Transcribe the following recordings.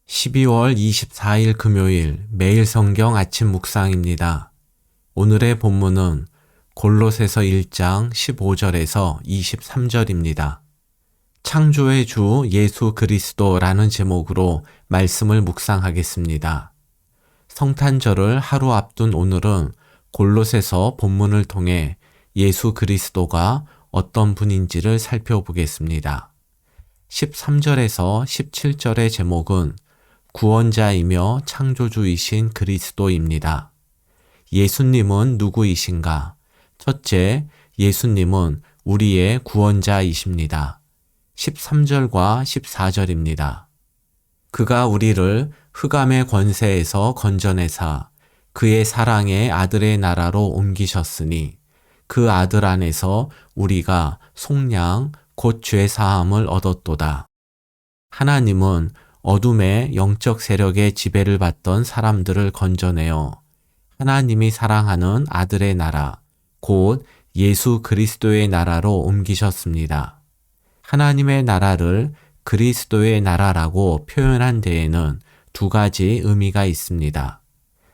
12월 24일 금요일 매일 성경 아침 묵상입니다. 오늘의 본문은 골로새서 1장 15절에서 23절입니다. 창조의 주 예수 그리스도라는 제목으로 말씀을 묵상하겠습니다. 성탄절을 하루 앞둔 오늘은 골로새서 본문을 통해 예수 그리스도가 어떤 분인지를 살펴보겠습니다. 13절에서 17절의 제목은 구원자이며 창조주이신 그리스도입니다. 예수님은 누구이신가? 첫째, 예수님은 우리의 구원자이십니다. 13절과 14절입니다. 그가 우리를 흑암의 권세에서 건져내사 그의 사랑의 아들의 나라로 옮기셨으니 그 아들 안에서 우리가 속량 곧 죄사함을 얻었도다. 하나님은 어둠의 영적 세력의 지배를 받던 사람들을 건져내어 하나님이 사랑하는 아들의 나라, 곧 예수 그리스도의 나라로 옮기셨습니다. 하나님의 나라를 그리스도의 나라라고 표현한 데에는 두 가지 의미가 있습니다.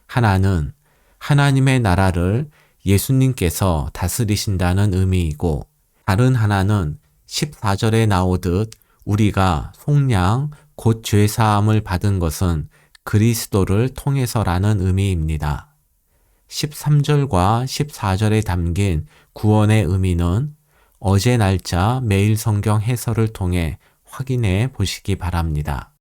하나는 하나님의 나라를 예수님께서 다스리신다는 의미이고, 다른 하나는 14절에 나오듯 우리가 속량 곧 죄사함을 받은 것은 그리스도를 통해서라는 의미입니다. 13절과 14절에 담긴 구원의 의미는 어제 날짜 매일 성경 해설을 통해 확인해 보시기 바랍니다.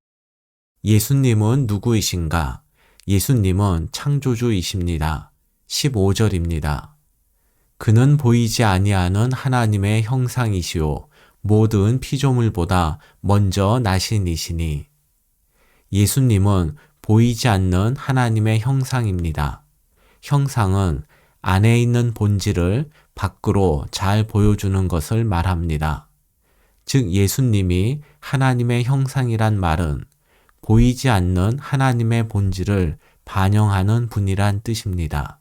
예수님은 누구이신가? 예수님은 창조주이십니다. 15절입니다. 그는 보이지 아니하는 하나님의 형상이시오 모든 피조물보다 먼저 나신 이시니. 예수님은 보이지 않는 하나님의 형상입니다. 형상은 안에 있는 본질을 밖으로 잘 보여주는 것을 말합니다. 즉 예수님이 하나님의 형상이란 말은 보이지 않는 하나님의 본질을 반영하는 분이란 뜻입니다.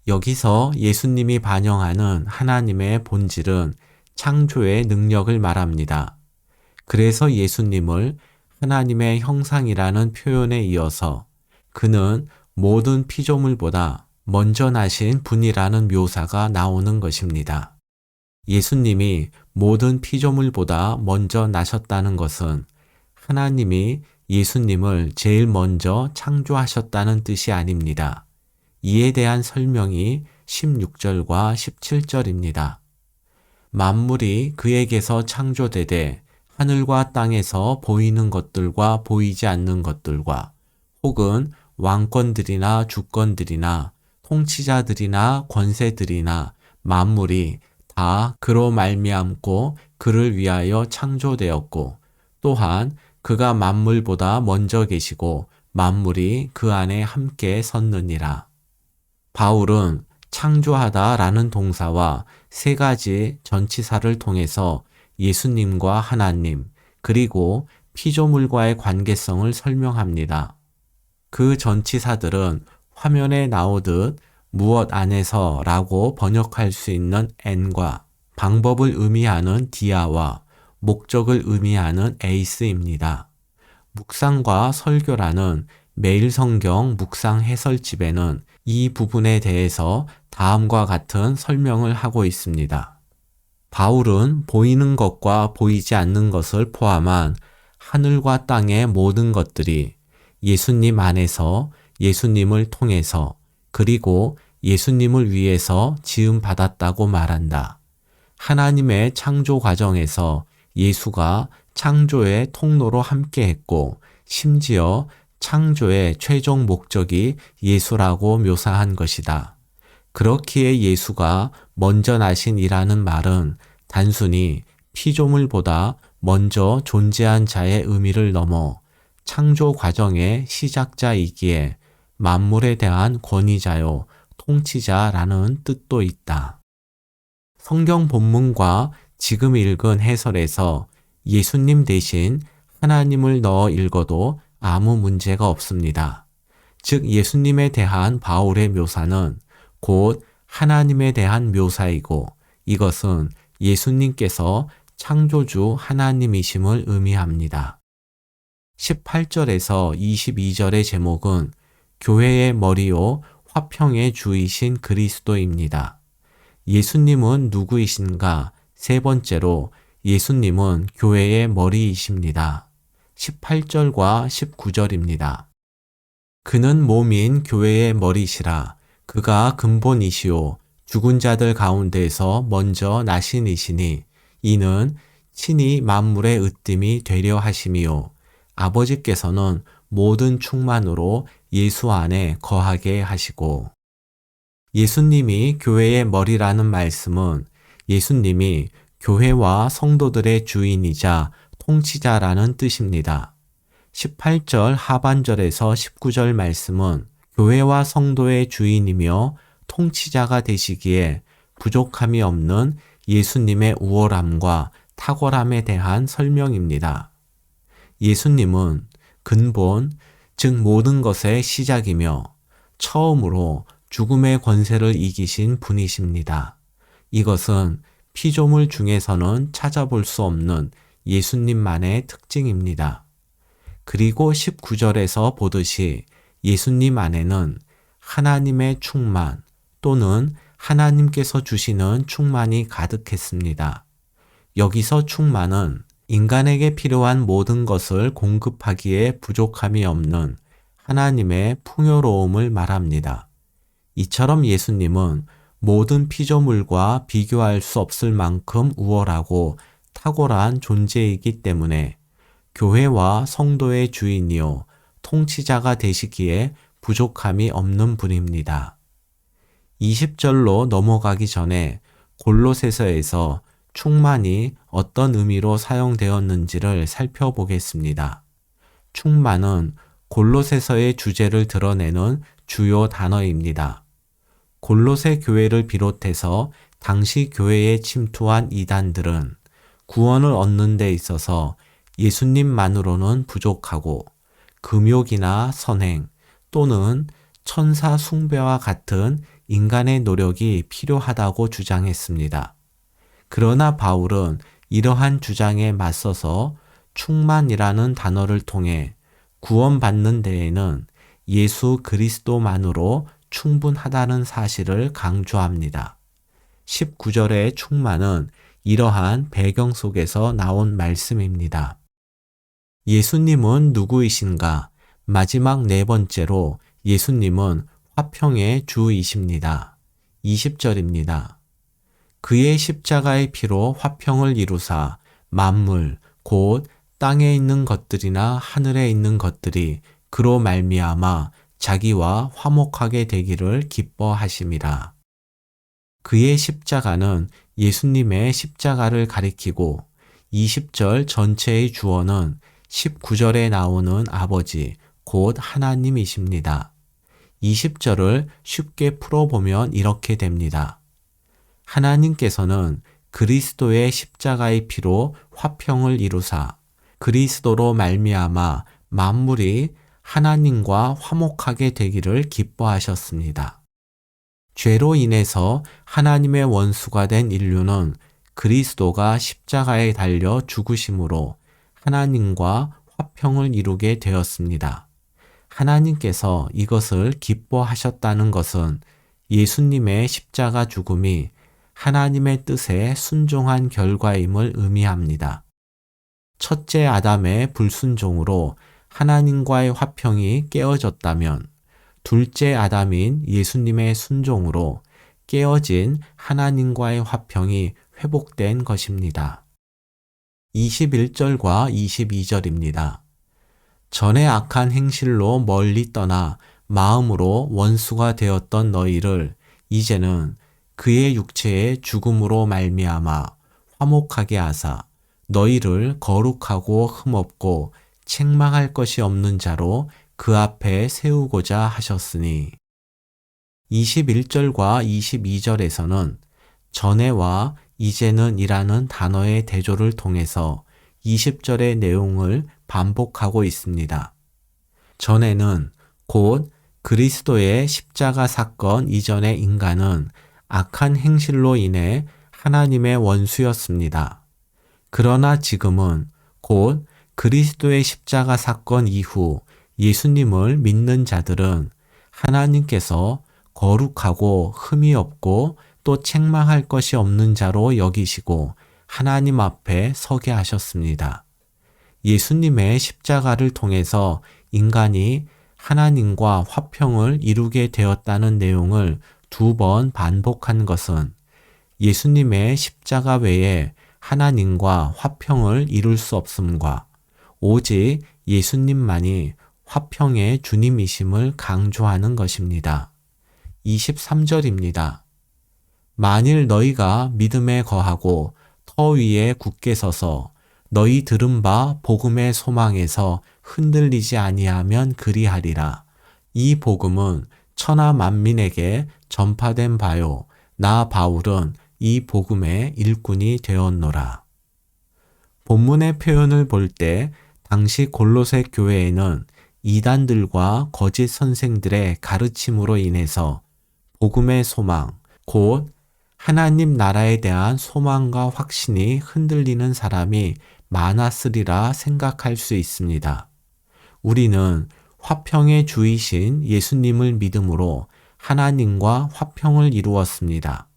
여기서 예수님이 반영하는 하나님의 본질은 창조의 능력을 말합니다. 그래서 예수님을 하나님의 형상이라는 표현에 이어서 그는 모든 피조물보다 먼저 나신 분이라는 묘사가 나오는 것입니다. 예수님이 모든 피조물보다 먼저 나셨다는 것은 하나님이 예수님을 제일 먼저 창조하셨다는 뜻이 아닙니다. 이에 대한 설명이 16절과 17절입니다. 만물이 그에게서 창조되되 하늘과 땅에서 보이는 것들과 보이지 않는 것들과 혹은 왕권들이나 주권들이나 통치자들이나 권세들이나 만물이 다 그로 말미암고 그를 위하여 창조되었고 또한 그가 만물보다 먼저 계시고 만물이 그 안에 함께 섰느니라. 바울은 창조하다라는 동사와 세 가지 전치사를 통해서 예수님과 하나님 그리고 피조물과의 관계성을 설명합니다. 그 전치사들은 화면에 나오듯 무엇 안에서 라고 번역할 수 있는 n과 방법을 의미하는 dia와 목적을 의미하는 eis입니다. 묵상과 설교라는 매일 성경 묵상 해설집에는 이 부분에 대해서 다음과 같은 설명을 하고 있습니다. 바울은 보이는 것과 보이지 않는 것을 포함한 하늘과 땅의 모든 것들이 예수님 안에서 예수님을 통해서 그리고 예수님을 위해서 지음받았다고 말한다. 하나님의 창조 과정에서 예수가 창조의 통로로 함께했고 심지어 창조의 최종 목적이 예수라고 묘사한 것이다. 그렇기에 예수가 먼저 나신이라는 말은 단순히 피조물보다 먼저 존재한 자의 의미를 넘어 창조 과정의 시작자이기에 만물에 대한 권위자요, 통치자라는 뜻도 있다. 성경 본문과 지금 읽은 해설에서 예수님 대신 하나님을 넣어 읽어도 아무 문제가 없습니다. 즉 예수님에 대한 바울의 묘사는 곧 하나님에 대한 묘사이고 이것은 예수님께서 창조주 하나님이심을 의미합니다. 18절에서 22절의 제목은 교회의 머리요 화평의 주이신 그리스도입니다. 예수님은 누구이신가? 세 번째로 예수님은 교회의 머리이십니다. 18절과 19절입니다. 그는 몸인 교회의 머리시라. 그가 근본이시오. 죽은 자들 가운데서 먼저 나신 이시니 이는 친히 만물의 으뜸이 되려 하심이요. 아버지께서는 모든 충만으로 예수 안에 거하게 하시고. 예수님이 교회의 머리라는 말씀은 예수님이 교회와 성도들의 주인이자 통치자라는 뜻입니다. 18절 하반절에서 19절 말씀은 교회와 성도의 주인이며 통치자가 되시기에 부족함이 없는 예수님의 우월함과 탁월함에 대한 설명입니다. 예수님은 근본, 즉 모든 것의 시작이며 처음으로 죽음의 권세를 이기신 분이십니다. 이것은 피조물 중에서는 찾아볼 수 없는 예수님만의 특징입니다. 그리고 19절에서 보듯이 예수님 안에는 하나님의 충만 또는 하나님께서 주시는 충만이 가득했습니다. 여기서 충만은 인간에게 필요한 모든 것을 공급하기에 부족함이 없는 하나님의 풍요로움을 말합니다. 이처럼 예수님은 모든 피조물과 비교할 수 없을 만큼 우월하고 탁월한 존재이기 때문에 교회와 성도의 주인이요 통치자가 되시기에 부족함이 없는 분입니다. 20절로 넘어가기 전에 골로새서에서 충만이 어떤 의미로 사용되었는지를 살펴보겠습니다. 충만은 골로새서의 주제를 드러내는 주요 단어입니다. 골로새 교회를 비롯해서 당시 교회에 침투한 이단들은 구원을 얻는 데 있어서 예수님만으로는 부족하고 금욕이나 선행 또는 천사 숭배와 같은 인간의 노력이 필요하다고 주장했습니다. 그러나 바울은 이러한 주장에 맞서서 충만이라는 단어를 통해 구원받는 데에는 예수 그리스도만으로 충분하다는 사실을 강조합니다. 19절의 충만은 이러한 배경 속에서 나온 말씀입니다. 예수님은 누구이신가? 마지막 네 번째로 예수님은 화평의 주이십니다. 20절입니다. 그의 십자가의 피로 화평을 이루사 만물 곧 땅에 있는 것들이나 하늘에 있는 것들이 그로 말미암아 자기와 화목하게 되기를 기뻐하심이라. 그의 십자가는 예수님의 십자가를 가리키고 20절 전체의 주어는 19절에 나오는 아버지 곧 하나님이십니다. 20절을 쉽게 풀어보면 이렇게 됩니다. 하나님께서는 그리스도의 십자가의 피로 화평을 이루사 그리스도로 말미암아 만물이 하나님과 화목하게 되기를 기뻐하셨습니다. 죄로 인해서 하나님의 원수가 된 인류는 그리스도가 십자가에 달려 죽으심으로 하나님과 화평을 이루게 되었습니다. 하나님께서 이것을 기뻐하셨다는 것은 예수님의 십자가 죽음이 하나님의 뜻에 순종한 결과임을 의미합니다. 첫째 아담의 불순종으로 하나님과의 화평이 깨어졌다면 둘째 아담인 예수님의 순종으로 깨어진 하나님과의 화평이 회복된 것입니다. 21절과 22절입니다. 전에 악한 행실로 멀리 떠나 마음으로 원수가 되었던 너희를 이제는 그의 육체의 죽음으로 말미암아 화목하게 하사 너희를 거룩하고 흠없고 책망할 것이 없는 자로 그 앞에 세우고자 하셨으니 21절과 22절에서는 전에와 이제는 이라는 단어의 대조를 통해서 20절의 내용을 반복하고 있습니다. 전에는 곧 그리스도의 십자가 사건 이전의 인간은 악한 행실로 인해 하나님의 원수였습니다. 그러나 지금은 곧 그리스도의 십자가 사건 이후 예수님을 믿는 자들은 하나님께서 거룩하고 흠이 없고 또 책망할 것이 없는 자로 여기시고 하나님 앞에 서게 하셨습니다. 예수님의 십자가를 통해서 인간이 하나님과 화평을 이루게 되었다는 내용을 2번 반복한 것은 예수님의 십자가 외에 하나님과 화평을 이룰 수 없음과 오직 예수님만이 화평의 주님이심을 강조하는 것입니다. 23절입니다. 만일 너희가 믿음에 거하고 터 위에 굳게 서서 너희 들은 바 복음의 소망에서 흔들리지 아니하면 그리하리라. 이 복음은 천하 만민에게 전파된 바요. 나 바울은 이 복음의 일꾼이 되었노라. 본문의 표현을 볼 때 당시 골로새 교회에는 이단들과 거짓 선생들의 가르침으로 인해서 복음의 소망, 곧 하나님 나라에 대한 소망과 확신이 흔들리는 사람이 많았으리라 생각할 수 있습니다. 우리는 화평의 주이신 예수님을 믿음으로 하나님과 화평을 이루었습니다.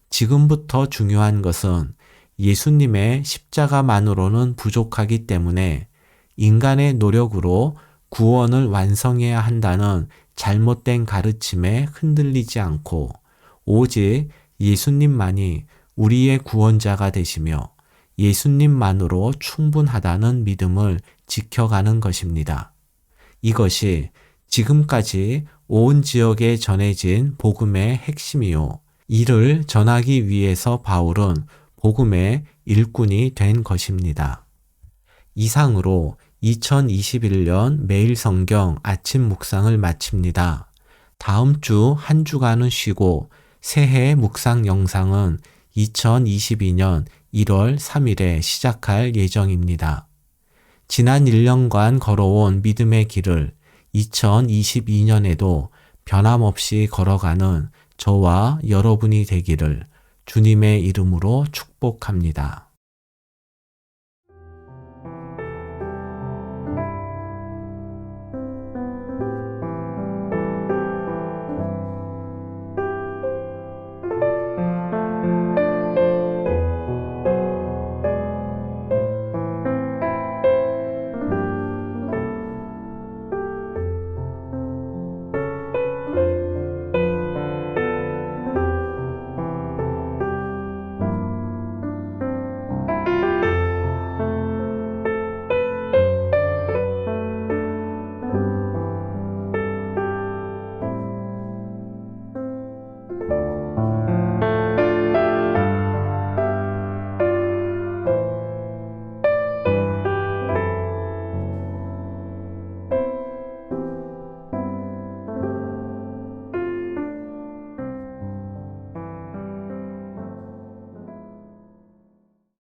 지금부터 중요한 것은 예수님의 십자가만으로는 부족하기 때문에 인간의 노력으로 구원을 완성해야 한다는 잘못된 가르침에 흔들리지 않고 오직 예수님만이 우리의 구원자가 되시며 예수님만으로 충분하다는 믿음을 지켜가는 것입니다. 이것이 지금까지 온 지역에 전해진 복음의 핵심이요. 이를 전하기 위해서 바울은 복음의 일꾼이 된 것입니다. 이상으로 2021년 매일 성경 아침 묵상을 마칩니다. 다음 주 한 주간은 쉬고 새해 묵상 영상은 2022년 1월 3일에 시작할 예정입니다. 지난 1년간 걸어온 믿음의 길을 2022년에도 변함없이 걸어가는 저와 여러분이 되기를 주님의 이름으로 축복합니다.